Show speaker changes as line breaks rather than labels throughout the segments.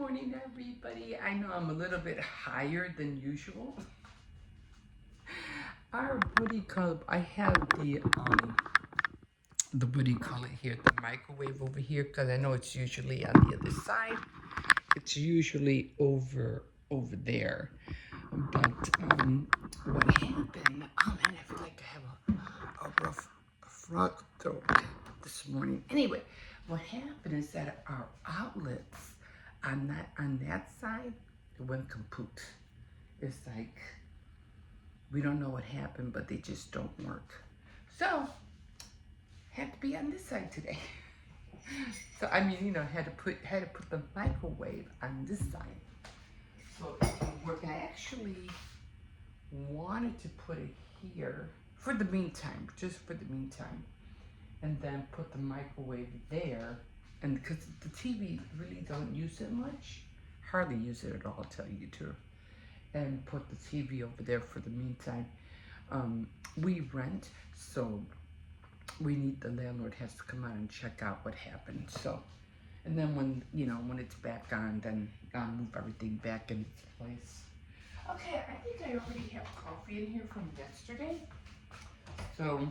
morning, everybody. I know I'm a little bit higher than usual. Our what do you call it? I have the what do you call it here? The microwave over here because I know it's usually on the other side. It's usually over there. But what happened? Oh man, I feel like I have a rough frog throat this morning. Anyway, what happened is that our outlets on that side went kaput. It's like we don't know what happened, but they just don't work. So had to be on this side today. So I mean, had to put the microwave on this side. So it can work. I actually wanted to put it here for the meantime, just for the meantime, and then put the microwave there. And because the TV really don't use it much, hardly use it at all, I'll tell you the truth. And put the TV over there for the meantime. We rent, so we need the landlord has to come out and check out what happened. So, and then when it's back on, then I'll move everything back in its place. Okay, I think I already have coffee in here from yesterday, so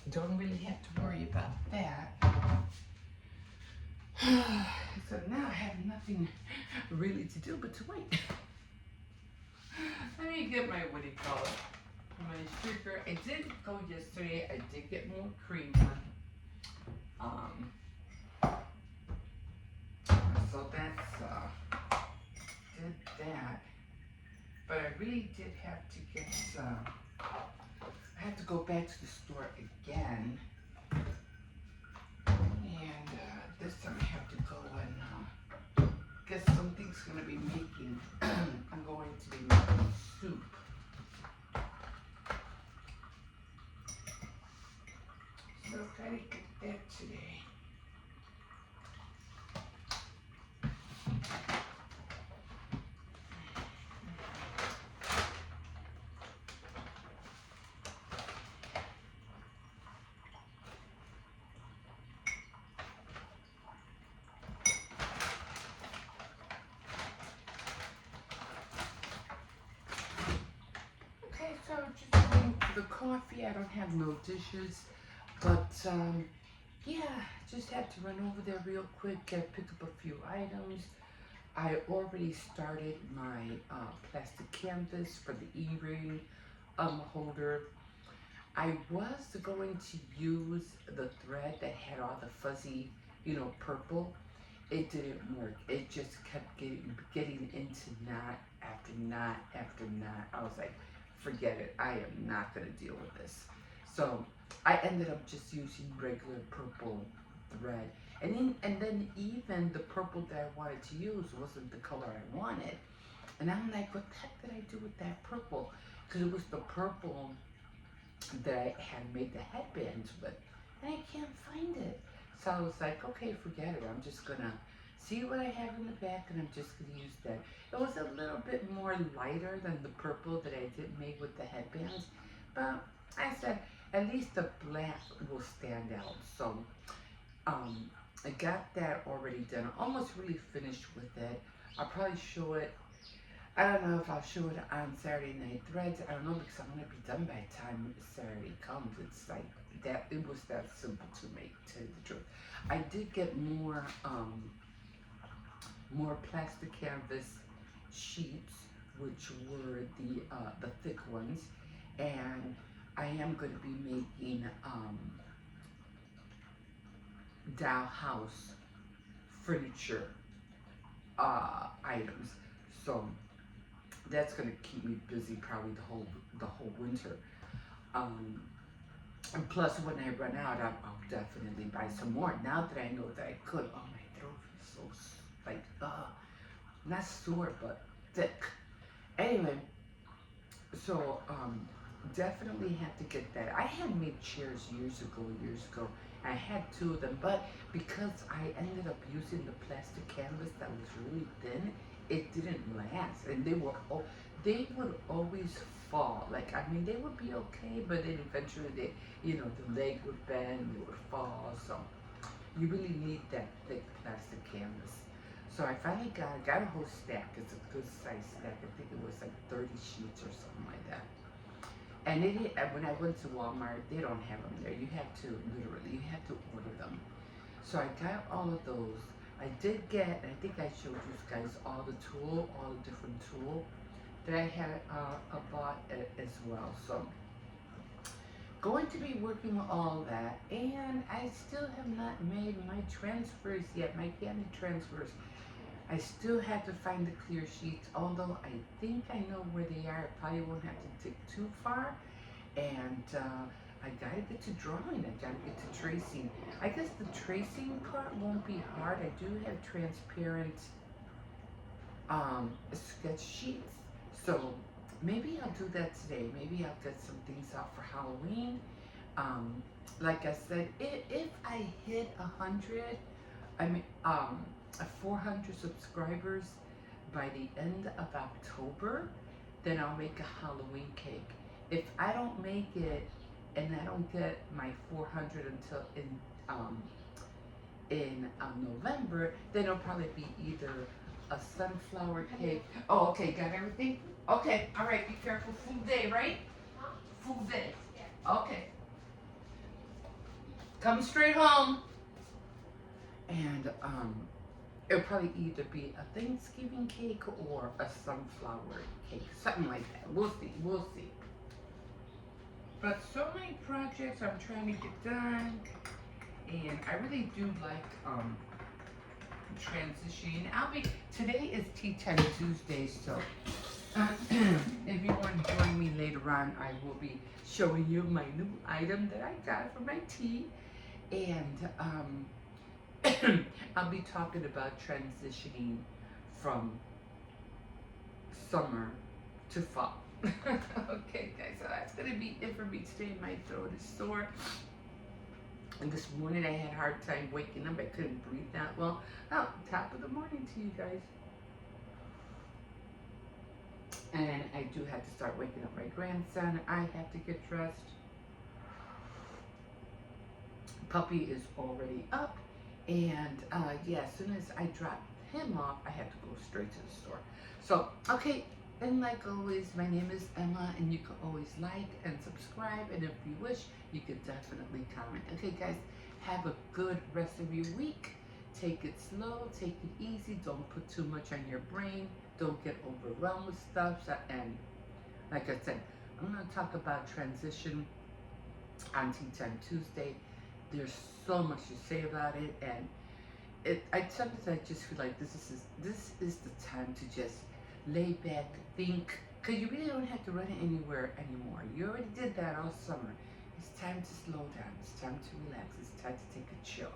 don't really have to worry about that. So now I have nothing really to do but to wait. Let me get my what do you call it? My sugar. I did go yesterday. I did get more creamer. Um, so that's did that. But I really did have to get. I have to go back to the store again, and this time I have to go and guess something's gonna be making. I'm going to be making soup. So gotta get that today. Okay, so just waiting for the coffee. I don't have no dishes, but yeah, just had to run over there real quick, pick up a few items. I already started my plastic canvas for the e-ring holder. I was going to use the thread that had all the fuzzy, purple. It didn't work. It just kept getting into knot after knot after knot. I was like, forget it. I am not gonna deal with this. So I ended up just using regular purple thread. And then even the purple that I wanted to use wasn't the color I wanted. And I'm like, what the heck did I do with that purple? Because it was the purple that I had made the headbands with, and I can't find it. So I was like, okay, forget it. I'm just gonna see what I have in the back, and I'm just gonna use that. It was a little bit more lighter than the purple that I did make with the headbands, but I said at least the black will stand out. So I got that already done. Almost really finished with it. I'll probably show it. I don't know if I'll show it on Saturday Night Threads. I don't know because I'm gonna be done by the time Saturday comes. It's like that. It was that simple to make. To tell you the truth, I did get more plastic canvas sheets, which were the thick ones, and I am going to be making dollhouse furniture items. So that's gonna keep me busy probably the whole winter. Um, and plus, when I run out, I'll definitely buy some more. Now that I know that I could, oh my throat is so like not sore but thick. Anyway, so definitely had to get that. I had made chairs years ago. I had two of them, but because I ended up using the plastic canvas that was really thin, it didn't last, and they would always fall. Like I mean, they would be okay, but then eventually the leg would bend, they would fall. So you really need that thick plastic canvas. So I finally got a whole stack. It's a good size stack. I think it was like 30 sheets or something like that. And when I went to Walmart, they don't have them there. You have to literally, you have to order them. So I got all of those. I did get, I think I showed you guys all the different tool that I had bought as well. So going to be working with all that, and I still have not made my transfers yet, my Candy transfers. I still have to find the clear sheets, although I think I know where they are. I probably won't have to dig too far. And I gotta get to drawing, I gotta get to tracing. I guess the tracing part won't be hard. I do have transparent sketch sheets. So maybe I'll do that today. Maybe I'll get some things out for Halloween. Like I said, if I hit 400 subscribers by the end of October, then I'll make a Halloween cake. If I don't make it and I don't get my 400 until in November, then it'll probably be either a sunflower cake. Oh, okay, got everything? Okay, all right, be careful. Food day, right? Food day. Okay. Come straight home. And it'll probably either be a Thanksgiving cake or a sunflower cake, something like that. We'll see. But so many projects I'm trying to get done, and I really do like transitioning. Today is Tea Time Tuesday, so if you want to join me later on, I will be showing you my new item that I got for my tea, and I'll be talking about transitioning from summer to fall. Okay, guys, so that's going to be it for me today. My throat is sore. And this morning I had a hard time waking up. I couldn't breathe that well. Oh, top of the morning to you guys. And I do have to start waking up my grandson. I have to get dressed. Puppy is already up. And yeah, as soon as I drop him off, I have to go straight to the store. So, okay, and like always, my name is Emma, and you can always like and subscribe, and if you wish, you could definitely comment. Okay, guys, have a good rest of your week. Take it slow, take it easy, don't put too much on your brain, don't get overwhelmed with stuff, and like I said, I'm going to talk about transition on Tea Time Tuesday. There's so much to say about it, and sometimes I just feel like this is the time to just lay back, think, because you really don't have to run anywhere anymore. You already did that all summer. It's time to slow down. It's time to relax. It's time to take a chill.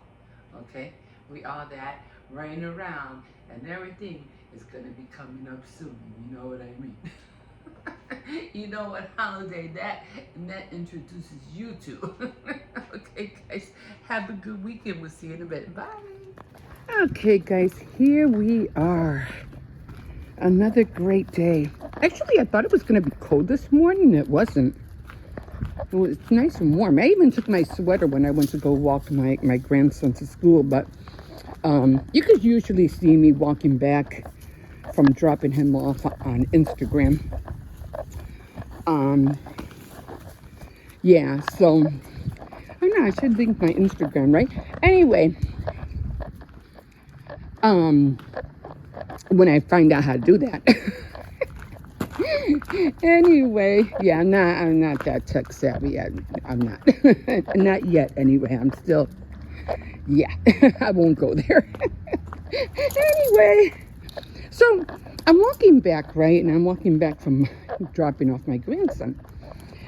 Okay? We all that running around and everything is going to be coming up soon. You know what I mean? You know what holiday that introduces you to. Okay, guys, have a good weekend. We'll see you in a bit. Bye. Okay, guys, here we are. Another great day. Actually, I thought it was going to be cold this morning. It wasn't. It was nice and warm. I even took my sweater when I went to go walk my grandson to school, but you could usually see me walking back from dropping him off on Instagram. Yeah, so I know I should link my Instagram, right? Anyway, when I find out how to do that. Anyway, yeah, I'm not that tech savvy. I'm not. Not yet, anyway. I'm still, yeah, I won't go there. Anyway, so I'm walking back, right? And I'm walking back from dropping off my grandson.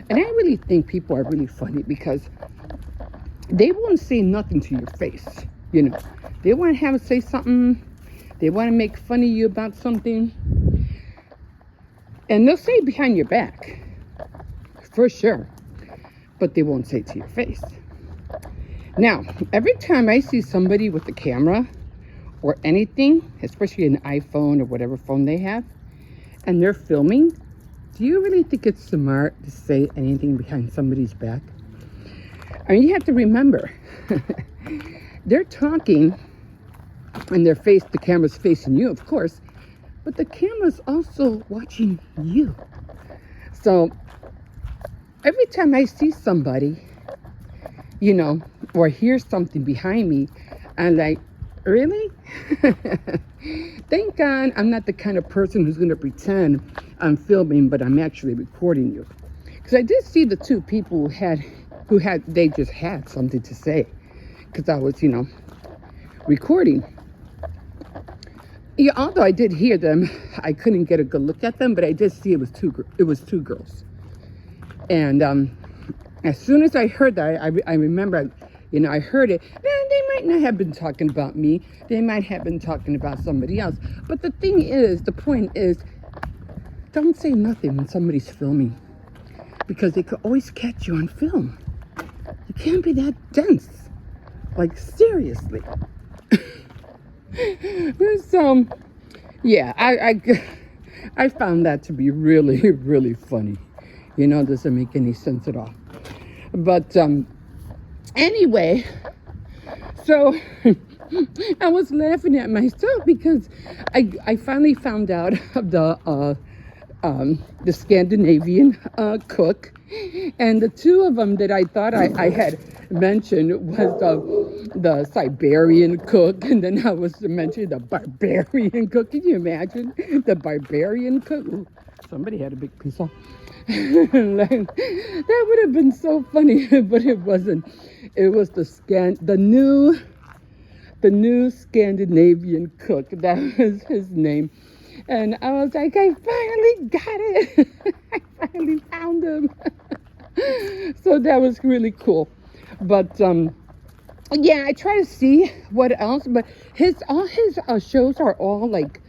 And I really think people are really funny because they won't say nothing to your face. You know, they want to say something. They want to make fun of you about something. And they'll say it behind your back. For sure. But they won't say it to your face. Now, every time I see somebody with a camera or anything, especially an iPhone or whatever phone they have, and they're filming, do you really think it's smart to say anything behind somebody's back? I mean, you have to remember, they're talking
and the camera's facing you, of course, but the camera's also watching you. So every time I see somebody, you know, or hear something behind me, I'm like, really? Thank God I'm not the kind of person who's going to pretend I'm filming, but I'm actually recording you. Because I did see the two people they just had something to say. Because I was, recording. Yeah, although I did hear them, I couldn't get a good look at them, but I did see it was two girls. And as soon as I heard that, I remember, I heard it. They might not have been talking about me. They might have been talking about somebody else. But the point is, don't say nothing when somebody's filming. Because they could always catch you on film. You can't be that dense. Like, seriously. So, yeah, I found that to be really, really funny. Doesn't make any sense at all. But anyway, so I was laughing at myself because I finally found out of the Scandinavian cook, and the two of them that I thought I had mentioned was the Siberian cook, and then I was to mention the barbarian cook. Can you imagine the barbarian cook? Ooh, somebody had a big pizza. That would have been so funny, but it wasn't. It was the new Scandinavian cook. That was his name. And I was like, I finally got it. I finally found him. So that was really cool. But yeah, I try to see what else. But all his shows are all like,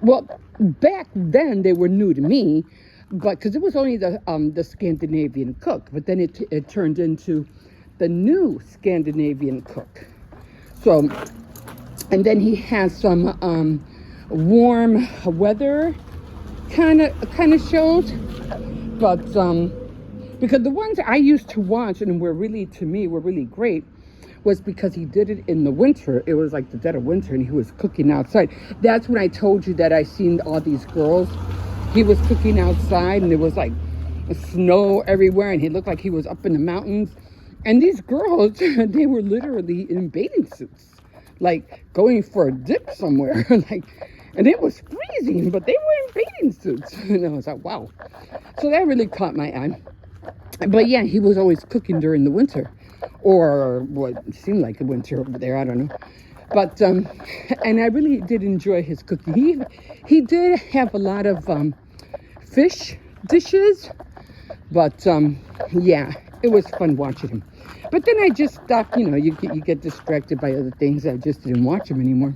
well, back then they were new to me, but because it was only the Scandinavian cook. But then it turned into the new Scandinavian cook. So, and then he has some warm weather kind of shows, but because the ones I used to watch and were really great was because he did it in the winter. It was like the dead of winter and he was cooking outside. That's when I told you that I seen all these girls. He was cooking outside and there was like snow everywhere and he looked like he was up in the mountains. And these girls, they were literally in bathing suits, like going for a dip somewhere. And it was freezing, but they were in bathing suits. And I was like, wow. So that really caught my eye. But yeah, he was always cooking during the winter, or what seemed like the winter over there. I don't know. But and I really did enjoy his cooking. He did have a lot of fish dishes, but yeah, it was fun watching him. But then I just stopped. You get distracted by other things. I just didn't watch him anymore.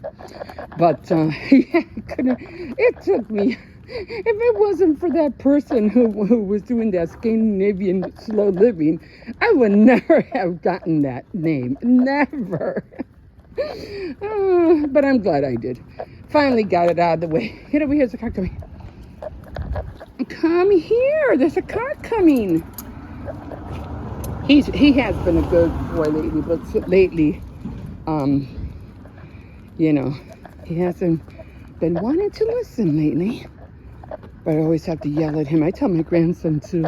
But yeah, it took me. If it wasn't for that person who was doing that Scandinavian slow living, I would never have gotten that name. Never. But I'm glad I did. Finally got it out of the way. Get over here, there's a car coming. Come here, there's a car coming. He has been a good boy lately, but lately, he hasn't been wanting to listen lately. But I always have to yell at him. I tell my grandson too,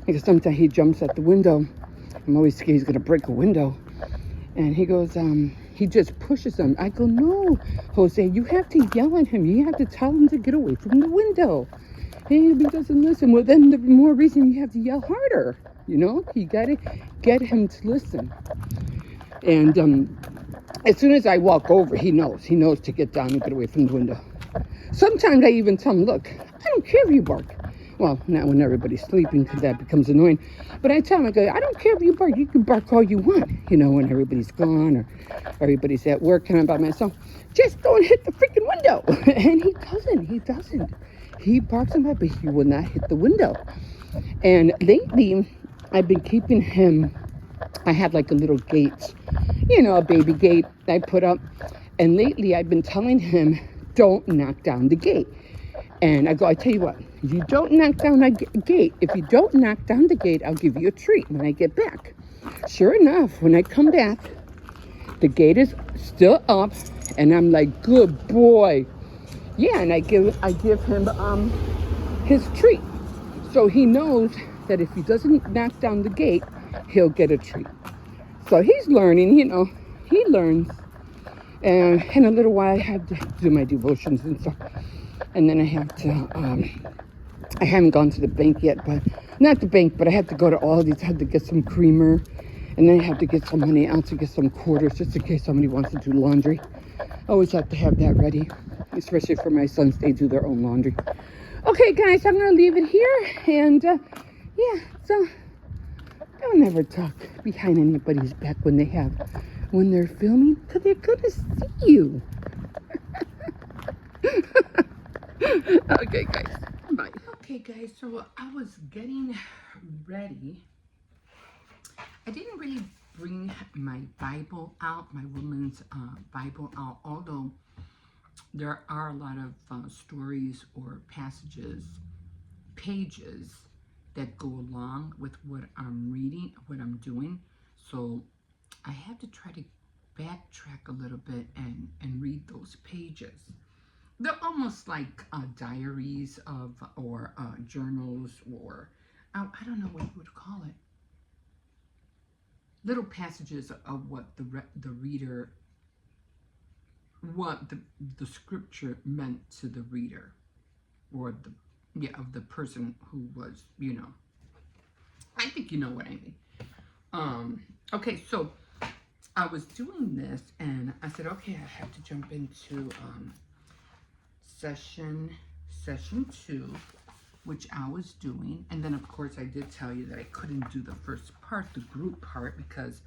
because sometimes he jumps at the window. I'm always scared he's gonna break a window. And he goes, he just pushes him. I go, no, Jose, you have to yell at him. You have to tell him to get away from the window. And he doesn't listen. Well, then the more reason you have to yell harder. You gotta get him to listen. And as soon as I walk over, he knows to get down and get away from the window. Sometimes I even tell him, look, I don't care if you bark. Well, not when everybody's sleeping, because that becomes annoying. But I tell him, I don't care if you bark. You can bark all you want, when everybody's gone or everybody's at work and I'm by myself. Just don't hit the freaking window. And he doesn't. He barks on that, but he will not hit the window. And lately, I've been keeping him, I have like a little gate, a baby gate I put up. And lately, I've been telling him, don't knock down the gate. And I tell you what, if you don't knock down a gate, if you don't knock down the gate, I'll give you a treat when I get back. Sure enough, when I come back, The gate is still up, and I'm like, good boy. Yeah, and I give him his treat. So he knows that if he doesn't knock down the gate, he'll get a treat. So he's learning, he learns. And in a little while, I have to do my devotions and stuff. And then I have to, I haven't gone to the bank yet, but not the bank, but I have to go to Aldi's. I have to get some creamer. And then I have to get some money out to get some quarters just in case somebody wants to do laundry. I always have to have that ready, especially for my sons. They do their own laundry. Okay, guys, I'm going to leave it here. And, yeah, so don't ever talk behind anybody's back when they're filming, because they're going to see you. Okay, guys. Bye. Okay, guys, so I was getting ready. I didn't really bring my Bible out, my woman's Bible out, although there are a lot of stories or pages that go along with what I'm reading, what I'm doing. So I had to try to backtrack a little bit and read those pages. They're almost like diaries or journals, or I don't know what you would call it. Little passages of what the reader, what the scripture meant to the reader, or of the person who was, I think you know what I mean. Okay, so I was doing this, and I said, okay, I have to jump into session 2, which I was doing. And then of course I did tell you that I couldn't do the first part, the group part, because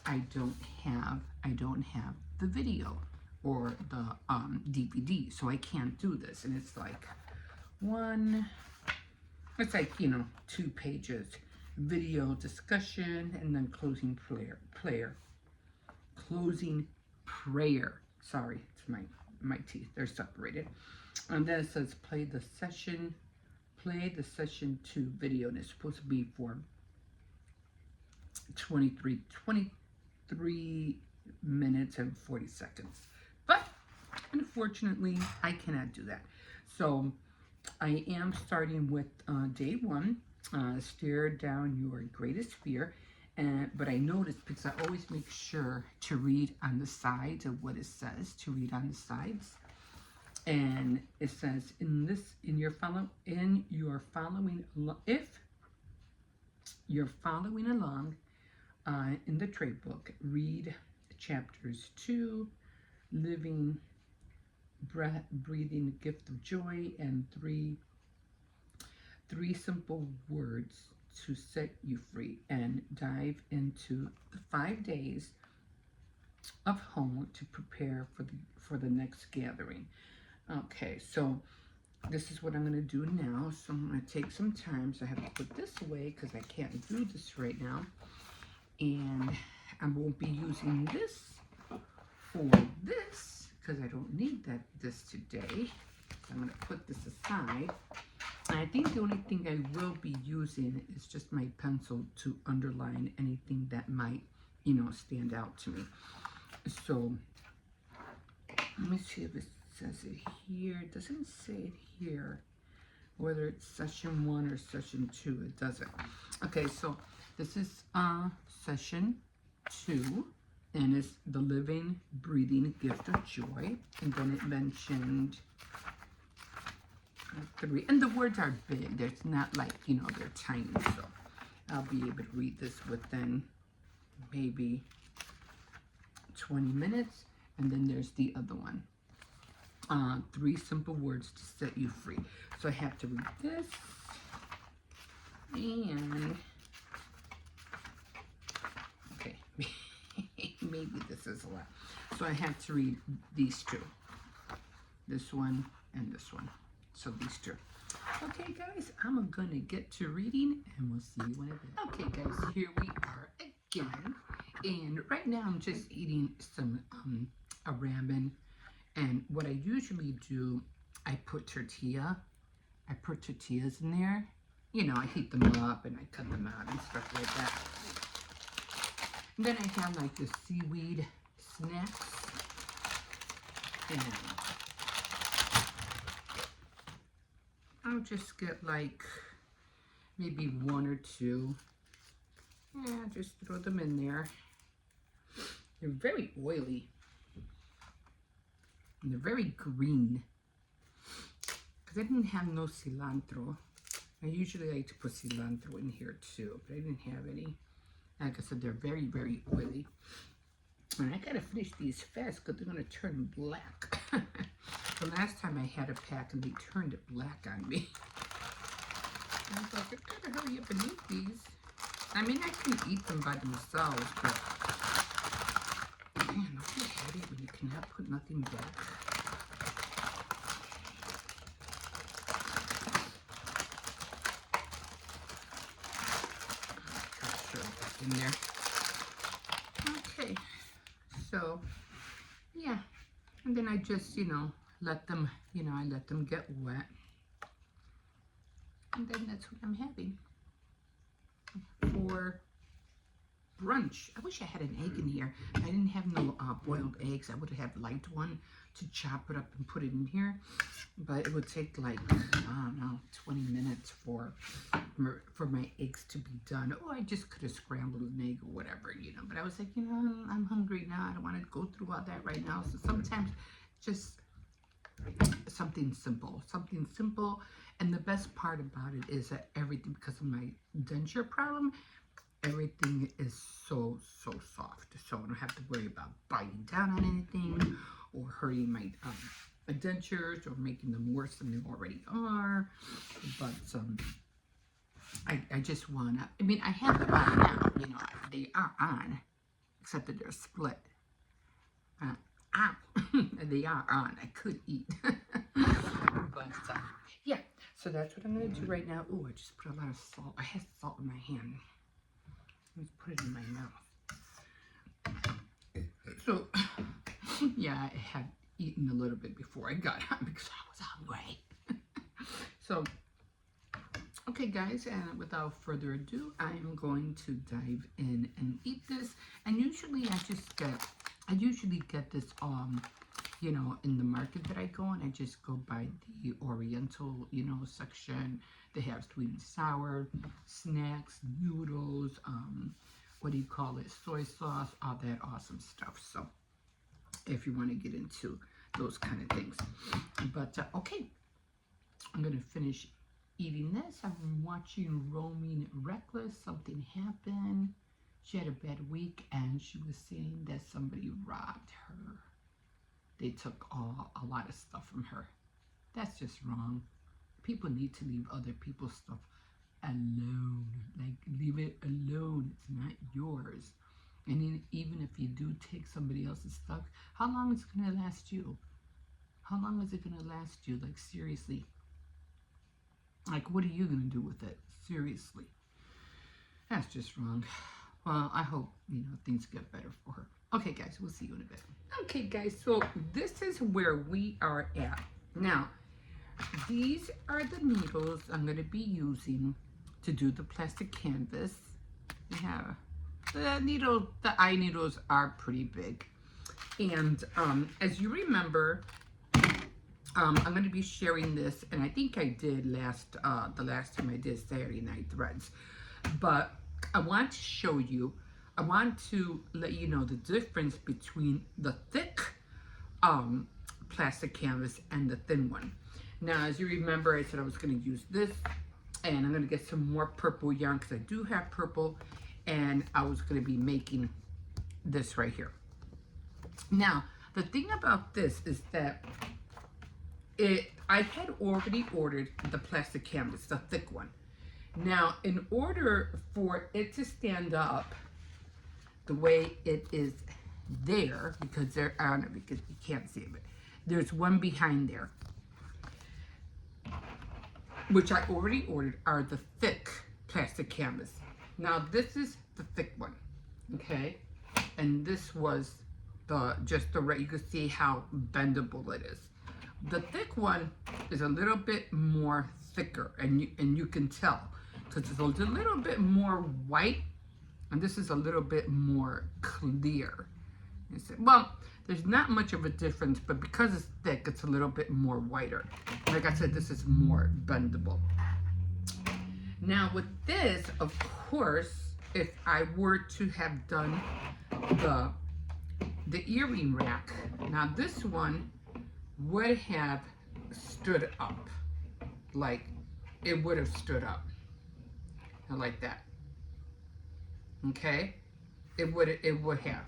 I don't have the video or the DVD, so I can't do this. And it's like 2 pages, video discussion, and then closing prayer. Sorry, it's my teeth, they're separated. And then it says play the session 2 video, and it's supposed to be for 23 minutes and 40 seconds. But unfortunately, I cannot do that. So I am starting with day 1, stare down your greatest fear. But I noticed, because I always make sure to read on the sides of what it says, and it says if you're following along in the trade book, read chapters 2, living, breathing, gift of joy, and 3 simple words to set you free, and dive into the 5 days of homework to prepare for the next gathering. Okay, so this is what I'm going to do now. So I'm going to take some time. So I have to put this away because I can't do this right now. And I won't be using this for this because I don't need this today. So I'm going to put this aside. And I think the only thing I will be using is just my pencil to underline anything that might, stand out to me. So let me see if it says it here. It doesn't say it here, whether it's session 1 or session 2. It doesn't. Okay, so this is session 2, and it's the living, breathing gift of joy. And then it mentioned 3, and the words are big. There's not like, they're tiny. So I'll be able to read this within maybe 20 minutes. And then there's the other one. 3 simple words to set you free. So I have to read this, and okay, maybe this is a lot. So I have to read these 2, this one and this one. So these 2. Okay, guys, I'm gonna get to reading, and we'll see you in a bit. Okay, guys, here we are again, and right now I'm just eating some a ramen. And what I usually do, I put tortillas in there. I heat them up and I cut them out and stuff like that. And then I have like the
snacks. And I'll just get like maybe one or two. Yeah, just throw them in there. They're very oily. And they're very green. Because I didn't have no cilantro. I usually like to put cilantro in here too, but I didn't have any. Like I said, they're very, very oily. And I gotta finish these fast because they're gonna turn black. The last time I had a pack and they turned it black on me. I was like, I gotta hurry up and eat these. I mean, I can eat them by themselves, but man, don't you hate it when you cannot put nothing back? In there. Okay, so yeah, and then I just, let them, I let them get wet, and then that's what I'm having for brunch. I wish I had an egg in here. I didn't have no boiled eggs. I would have liked one to chop it up and put it in here, but it would take like, I don't know, 20 minutes for my eggs to be done. Oh, I just could have scrambled an egg or whatever, but I was like, I'm hungry now. I don't want to go through all that right now. So sometimes just something simple, and the best part about it is that everything, because of my denture problem, everything is so soft, so I don't have to worry about biting down on anything or hurting my dentures or making them worse than they already are. But I just wanna, I have them on now, they are on, except that they're split. They are on. I could eat. But yeah, so that's what I'm gonna do right now. Oh, I just put a lot of salt. I had salt in my hand. Let's put it in my mouth. So yeah, I had eaten a little bit before I got on because I was hungry. So okay guys, and without further ado, I am going to dive in and eat this. And usually I usually get this in the market that I go, and I just go by the Oriental section. They have sweet and sour snacks, noodles, soy sauce, all that awesome stuff. So if you want to get into those kind of things. But okay, I'm gonna finish eating this. I've been watching Roaming Reckless. Something happened. She had a bad week, and she was saying that somebody robbed her. They took a lot of stuff from her. That's just wrong. People need to leave other people's stuff alone. Like, leave it alone. It's not yours. And even if you do take somebody else's stuff, how long is it going to last you? How long is it going to last you? Like, seriously. Like, what are you going to do with it? Seriously. That's just wrong. Well, I hope, things get better for her. Okay, guys, we'll see you in a bit. Okay, guys, so this is where we are at. Now, these are the needles I'm going to be using to do the plastic canvas. Yeah, the eye needles are pretty big. And as you remember, I'm going to be sharing this, and I think I did the last time I did Saturday Night Threads. But I want to show you, I want to let you know the difference between the thick plastic canvas and the thin one. Now, as you remember, I said I was going to use this, and I'm going to get some more purple yarn because I do have purple, and I was going to be making this right here. Now, the thing about this is that I had already ordered the plastic canvas, the thick one. Now, in order for it to stand up the way it is there, because there are, because you can't see it, but there's one behind there, which I already ordered, are the thick plastic canvas. Now, this is the thick one, okay? And this was just the right, you can see how bendable it is. The thick one is a little bit more thicker, and you can tell, because it's a little bit more white, and this is a little bit more clear. Well, there's not much of a difference, but because it's thick, it's a little bit more whiter. Like I said, this is more bendable. Now with this, of course, if I were to have done the earring rack, now this one would have stood up. Like, it would have stood up. Like that. Okay? It would have.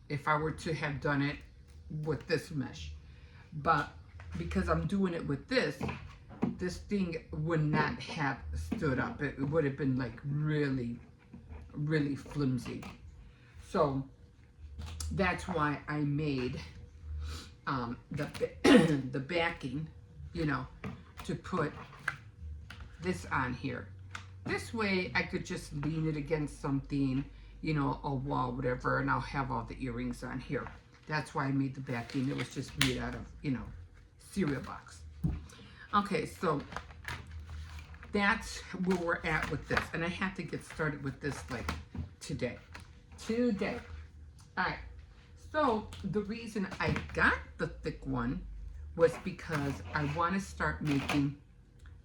If I were to have done it with this mesh. But because I'm doing it with this thing would not have stood up. It would have been like really, really flimsy. So that's why I made the backing, you know, to put this on here. This way I could just lean it against something, you know, a wall, whatever, and I'll have all the earrings on here. That's why I made the backing. It was just made out of, you know, cereal box. Okay, so that's where we're at with this. And I have to get started with this like today. All right. So the reason I got the thick one was because I want to start making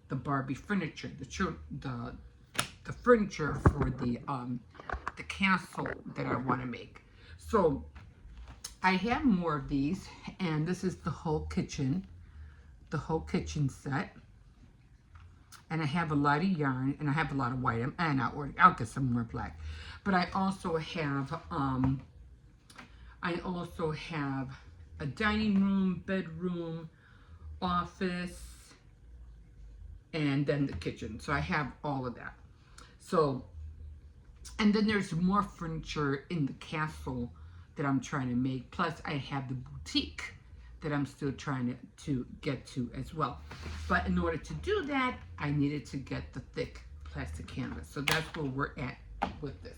the Barbie furniture, the furniture for the castle that I want to make. So I have more of these, and this is the whole kitchen set. And I have a lot of yarn, and I have a lot of white, and I'll get some more black. But I also have a dining room, bedroom, office, and then the kitchen. So I have all of that. So, and then there's more furniture in the castle that I'm trying to make. Plus I have the boutique that I'm still trying to get to as well. But in order to do that, I needed to get the thick plastic canvas. So that's where we're at with this.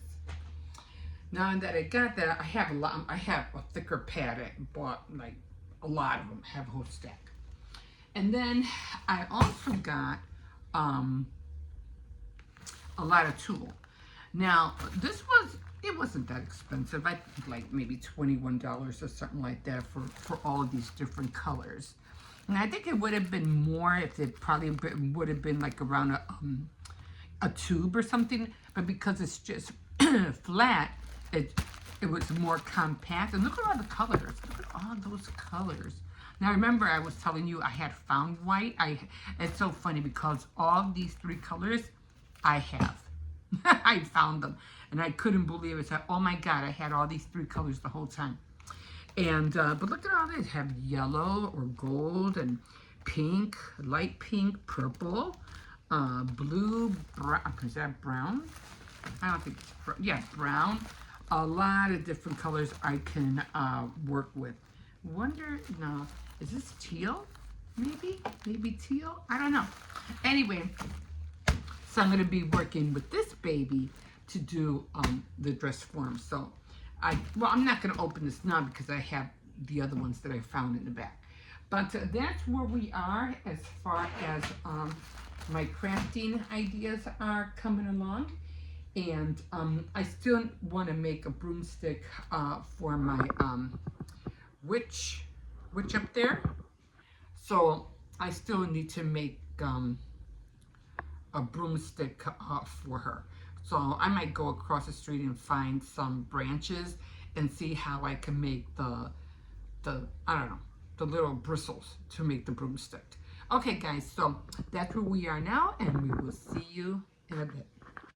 Now that I got that, I have a thicker pad. I bought like a lot of them, I have a whole stack. And then I also got a lot of tulle. Now it wasn't that expensive. I think like maybe $21 or something like that for all of these different colors. And I think it would have been more if it probably would have been like around a tube or something. But because it's just flat, it was more compact. And look at all the colors. Look at all those colors. Now remember, I was telling you I had found white. It's so funny because all these three colors I have. I found them, and I couldn't believe it. So, oh my God, I had all these three colors the whole time. And but look at all these. Have yellow or gold and pink, light pink, purple, blue, brown. Is that brown? I don't think it's brown. Yeah, brown. A lot of different colors I can work with. Wonder, no, is this teal? Maybe teal? I don't know. Anyway, so I'm going to be working with this baby to do the dress form. So I'm not going to open this now because I have the other ones that I found in the back. But that's where we are as far as my crafting ideas are coming along. And I still want to make a broomstick for my witch up there. So I still need to make a broomstick for her. So I might go across the street and find some branches and see how I can make the I don't know, the little bristles to make the broomstick. Okay guys, so that's where we are now, and we will